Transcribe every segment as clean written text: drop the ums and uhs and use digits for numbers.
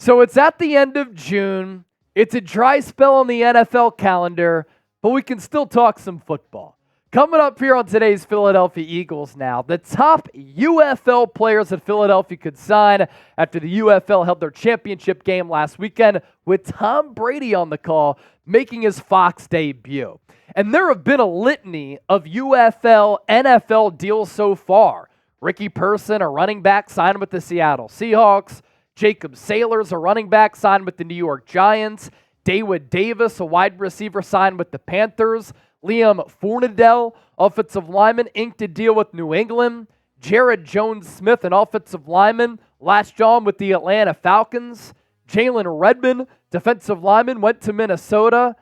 So it's at the end of June. It's a dry spell on the NFL calendar, but we can still talk some football. Coming up here on today's Philadelphia Eagles now, the top UFL players that Philadelphia could sign after the UFL held their championship game last weekend with Tom Brady on the call, making his Fox debut. And there have been a litany of UFL NFL deals so far. Ricky Person, a running back, signed with the Seattle Seahawks. Jacob Saylors, a running back, signed with the New York Giants. Daewood Davis, a wide receiver, signed with the Panthers. Liam Fornadel, offensive lineman, inked a deal with New England. Jaryd Jones-Smith, an offensive lineman, latched on with the Atlanta Falcons. Jalen Redmond, defensive lineman, went to Minnesota.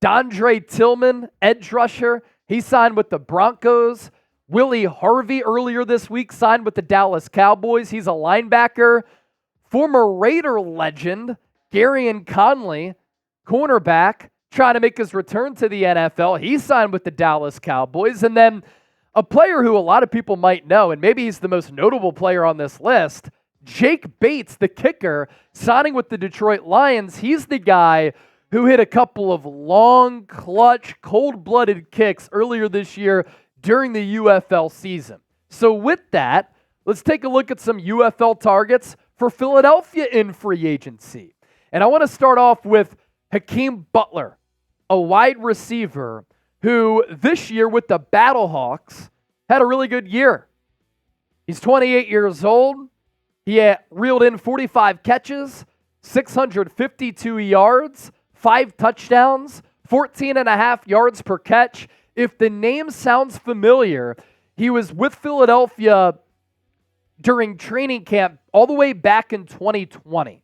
Dondre Tillman, edge rusher, he signed with the Broncos. Willie Harvey, earlier this week, signed with the Dallas Cowboys. He's a linebacker. Former Raider legend, Garyon Conley, cornerback, trying to make his return to the NFL. He signed with the Dallas Cowboys. And then a player who a lot of people might know, and maybe he's the most notable player on this list, Jake Bates, the kicker, signing with the Detroit Lions. He's the guy who hit a couple of long, clutch, cold-blooded kicks earlier this year during the UFL season. So with that, let's take a look at some UFL targets for Philadelphia in free agency. And I want to start off with Hakeem Butler, a wide receiver who this year with the Battlehawks had a really good year. He's 28 years old. He reeled in 45 catches, 652 yards, 5 touchdowns, 14.5 yards per catch. If the name sounds familiar, he was with Philadelphia during training camp all the way back in 2020.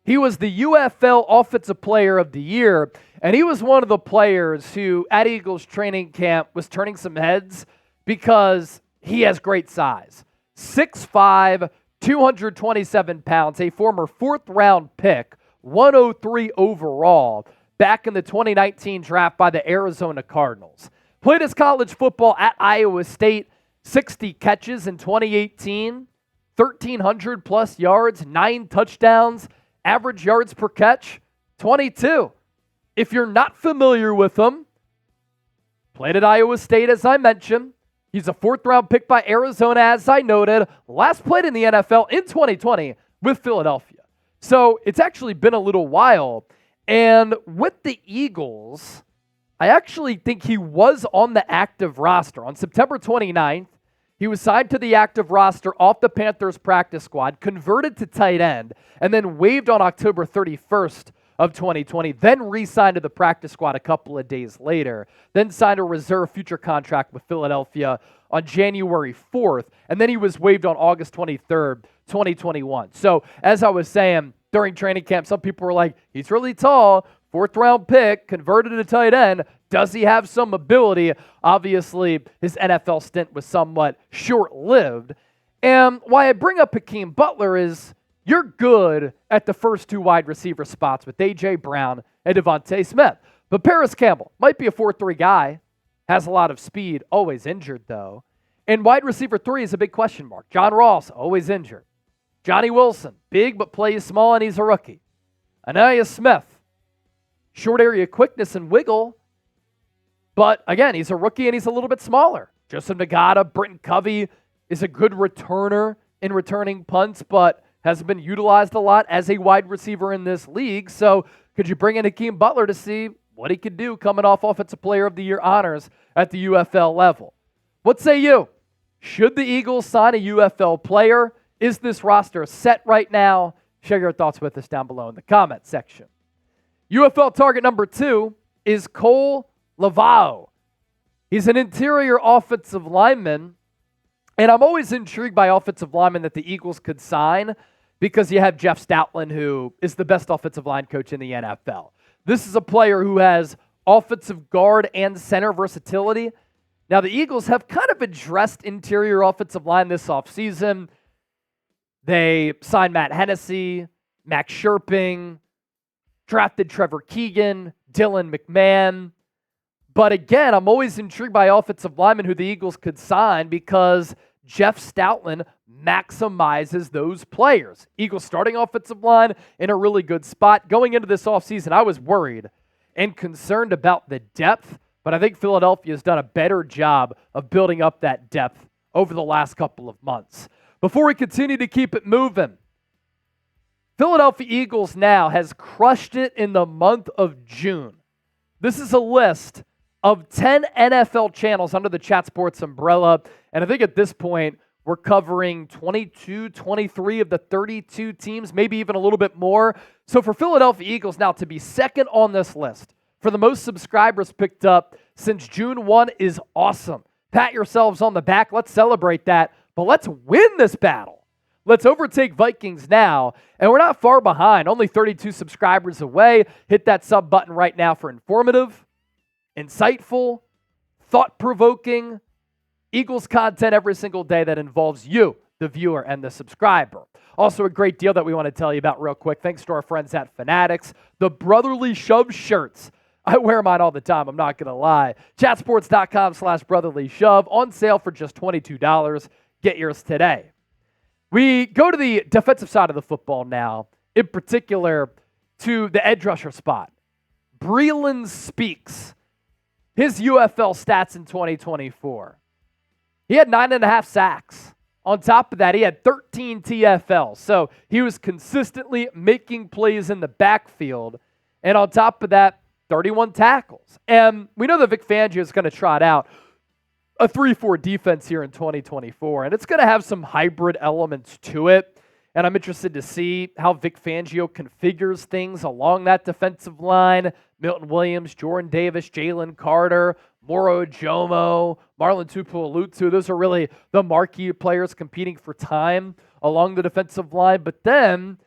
He was the UFL Offensive Player of the Year, and he was one of the players who, at Eagles training camp, was turning some heads because he has great size. 6'5", 227 pounds, a former fourth-round pick, 103 overall, back in the 2019 draft by the Arizona Cardinals. Played his college football at Iowa State, 60 catches in 2018, 1,300 plus yards, 9 touchdowns, average yards per catch, 22. If you're not familiar with him, played at Iowa State, as I mentioned. He's a fourth-round pick by Arizona, as I noted. Last played in the NFL in 2020 with Philadelphia. So it's actually been a little while. And with the Eagles, I actually think he was on the active roster. On September 29th, he was signed to the active roster off the Panthers practice squad, converted to tight end, and then waived on October 31st of 2020, then re-signed to the practice squad a couple of days later, then signed a reserve future contract with Philadelphia on January 4th, and then he was waived on August 23rd, 2021. So, as I was saying, during training camp, some people were like, he's really tall, fourth-round pick, converted to tight end. Does he have some ability? Obviously, his NFL stint was somewhat short-lived. And why I bring up Hakeem Butler is you're good at the first 2 wide receiver spots with A.J. Brown and Devontae Smith. But Paris Campbell might be a 4-3 guy, has a lot of speed, always injured though. And wide receiver 3 is a big question mark. John Ross, always injured. Johnny Wilson, big but plays small and he's a rookie. Anaya Smith, short area quickness and wiggle, but again, he's a rookie and he's a little bit smaller. Joseph Nagata, Britton Covey is a good returner in returning punts, but hasn't been utilized a lot as a wide receiver in this league. So could you bring in Hakeem Butler to see what he could do coming off Offensive Player of the Year honors at the UFL level? What say you? Should the Eagles sign a UFL player? Is this roster set right now? Share your thoughts with us down below in the comment section. UFL target number 2 is Kohl Levao. He's an interior offensive lineman, and I'm always intrigued by offensive linemen that the Eagles could sign because you have Jeff Stoutland, who is the best offensive line coach in the NFL. This is a player who has offensive guard and center versatility. Now, the Eagles have kind of addressed interior offensive line this offseason. They signed Matt Hennessy, Max Sherping, drafted Trevor Keegan, Dylan McMahon. But again, I'm always intrigued by offensive linemen who the Eagles could sign because Jeff Stoutland maximizes those players. Eagles starting offensive line in a really good spot. Going into this offseason, I was worried and concerned about the depth, but I think Philadelphia has done a better job of building up that depth over the last couple of months. Before we continue to keep it moving, Philadelphia Eagles now has crushed it in the month of June. This is a list of 10 NFL channels under the Chat Sports umbrella, and I think at this point, we're covering 22, 23 of the 32 teams, maybe even a little bit more. So for Philadelphia Eagles now to be second on this list for the most subscribers picked up since June 1 is awesome. Pat yourselves on the back. Let's celebrate that. But let's win this battle. Let's overtake Vikings now. And we're not far behind, only 32 subscribers away. Hit that sub button right now for informative, insightful, thought-provoking Eagles content every single day that involves you, the viewer, and the subscriber. Also a great deal that we want to tell you about real quick. Thanks to our friends at Fanatics. The Brotherly Shove shirts. I wear mine all the time, I'm not going to lie. Chatsports.com/brotherly shove on sale for just $22. Get yours today. We go to the defensive side of the football now, in particular to the edge rusher spot. Breeland speaks. His UFL stats in 2024. He had 9.5 sacks. On top of that, he had 13 TFLs. So he was consistently making plays in the backfield. And on top of that, 31 tackles. And we know that Vic Fangio is going to trot out a 3-4 defense here in 2024. And it's going to have some hybrid elements to it. And I'm interested to see how Vic Fangio configures things along that defensive line. Milton Williams, Jordan Davis, Jalen Carter, Moro Jomo, Marlon Tupuoletu. Those are really the marquee players competing for time along the defensive line. But then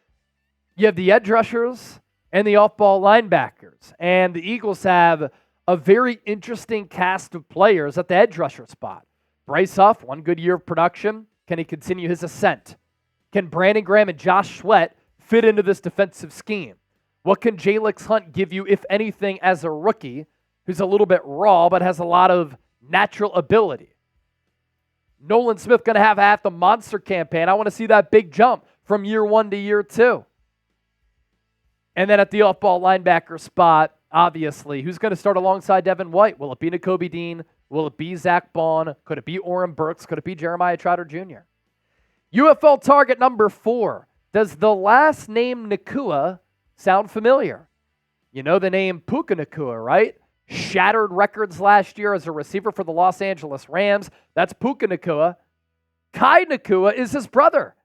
you have the edge rushers and the off-ball linebackers. And the Eagles have a very interesting cast of players at the edge rusher spot. Bryce Huff, one good year of production. Can he continue his ascent? Can Brandon Graham and Josh Sweat fit into this defensive scheme? What can Jalix Hunt give you, if anything, as a rookie who's a little bit raw but has a lot of natural ability? Nolan Smith going to have half the monster campaign. I want to see that big jump from year 1 to year 2. And then at the off-ball linebacker spot, obviously, who's going to start alongside Devin White? Will it be Nakobe Dean? Will it be Zach Bond? Could it be Oren Burks? Could it be Jeremiah Trotter Jr.? UFL target number 4. Does the last name Nacua sound familiar? You know the name Puka Nacua, right? Shattered records last year as a receiver for the Los Angeles Rams. That's Puka Nacua. Kai Nacua is his brother,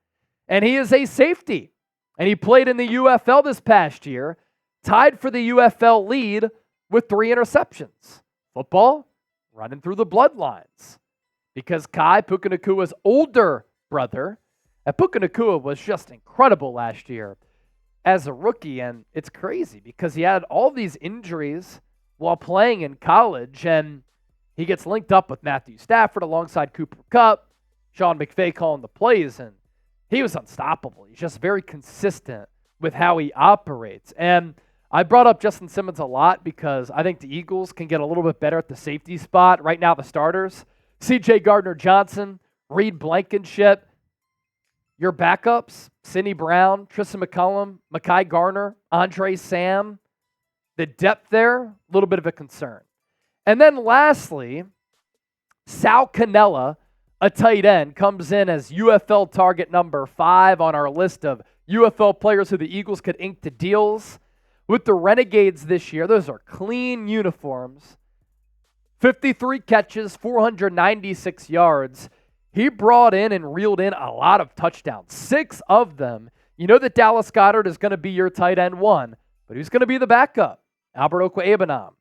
and he is a safety. And he played in the UFL this past year, tied for the UFL lead with 3 interceptions. Football running through the bloodlines because Kai, Puka Nacua's older brother, and Puka Nacua was just incredible last year as a rookie. And it's crazy because he had all these injuries while playing in college, and he gets linked up with Matthew Stafford alongside Cooper Kupp, Sean McVay calling the plays, and he was unstoppable. He's just very consistent with how he operates. And I brought up Justin Simmons a lot because I think the Eagles can get a little bit better at the safety spot. Right now, the starters, C.J. Gardner-Johnson, Reed Blankenship. Your backups, Sidney Brown, Tristan McCullum, Mekhi Garner, Andre Sam. The depth there, a little bit of a concern. And then lastly, Sal Cannella, a tight end, comes in as UFL target number 5 on our list of UFL players who the Eagles could ink to deals. With the Renegades this year, those are clean uniforms. 53 catches, 496 yards. He brought in and reeled in a lot of touchdowns, 6 of them. You know that Dallas Goedert is going to be your tight end 1, but who's going to be the backup? Albert Okwuegbunam,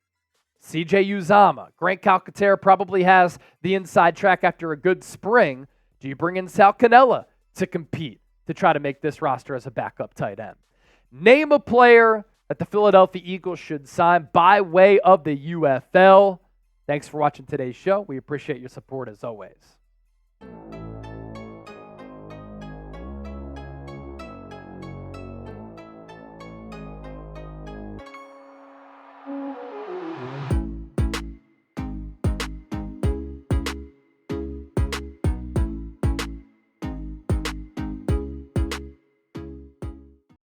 CJ Uzama. Grant Calcaterra probably has the inside track after a good spring. Do you bring in Sal Cannella to compete to try to make this roster as a backup tight end? Name a player that the Philadelphia Eagles should sign by way of the UFL. Thanks for watching today's show. We appreciate your support as always.